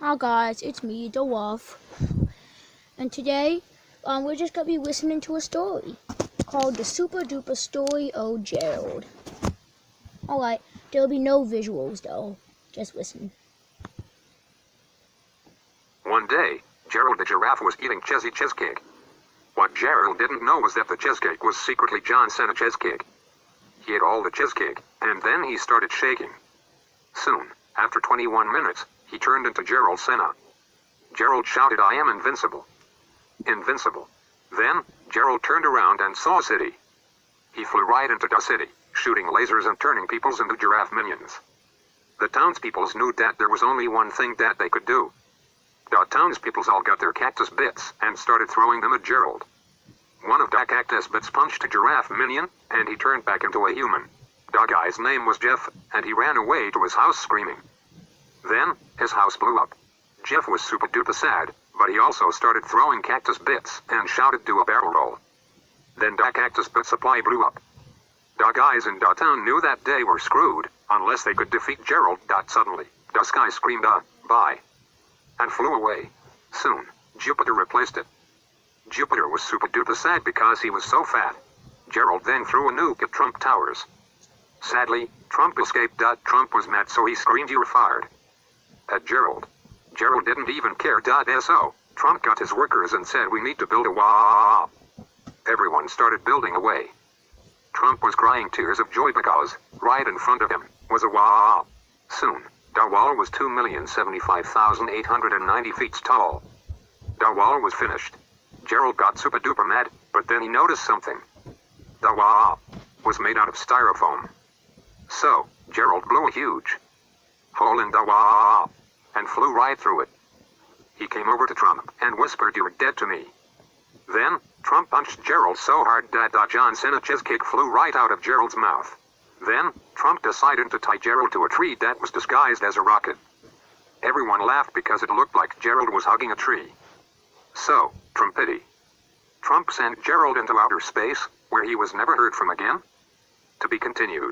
Hi guys, it's me, the Wolf, and today we're just gonna be listening to a story called The Super Duper Story of Gerald. Alright, there'll be no visuals though, just listen. One day, Gerald the Giraffe was eating cheesecake. What Gerald didn't know was that the cheesecake was secretly John Cena cheesecake. He ate all the cheesecake, and then he started shaking. Soon, after 21 minutes, he turned into Gerald Cena. Gerald shouted, "I am invincible." Invincible. Then, Gerald turned around and saw a city. He flew right into the city, shooting lasers and turning peoples into giraffe minions. The townspeople knew that there was only one thing that they could do. The townspeople all got their cactus bits and started throwing them at Gerald. One of the cactus bits punched a giraffe minion, and he turned back into a human. The guy's name was Jeff, and he ran away to his house screaming. Then, his house blew up. Jeff was super duper sad, but he also started throwing cactus bits and shouted, "Do a barrel roll." Then the cactus bit supply blew up. The guys in the town knew that they were screwed, unless they could defeat Gerald. Suddenly, the sky screamed, "Bye," and flew away. Soon, Jupiter replaced it. Jupiter was super duper sad because he was so fat. Gerald then threw a nuke at Trump Towers. Sadly, Trump escaped. Trump was mad, so he screamed, "You're fired," at Gerald. Gerald didn't even care. So, Trump got his workers and said, "We need to build a wall." Everyone started building away. Trump was crying tears of joy because, right in front of him, was a wall. Soon, the wall was 2,075,890 feet tall. The wall was finished. Gerald got super duper mad, but then he noticed something. The wall was made out of styrofoam. So, Gerald blew a huge hole in the wall and flew right through it. He came over to Trump and whispered, "You are dead to me." Then, Trump punched Gerald so hard that the John Cena cheesecake flew right out of Gerald's mouth. Then, Trump decided to tie Gerald to a tree that was disguised as a rocket. Everyone laughed because it looked like Gerald was hugging a tree. So, Trump sent Gerald into outer space, where he was never heard from again. To be continued.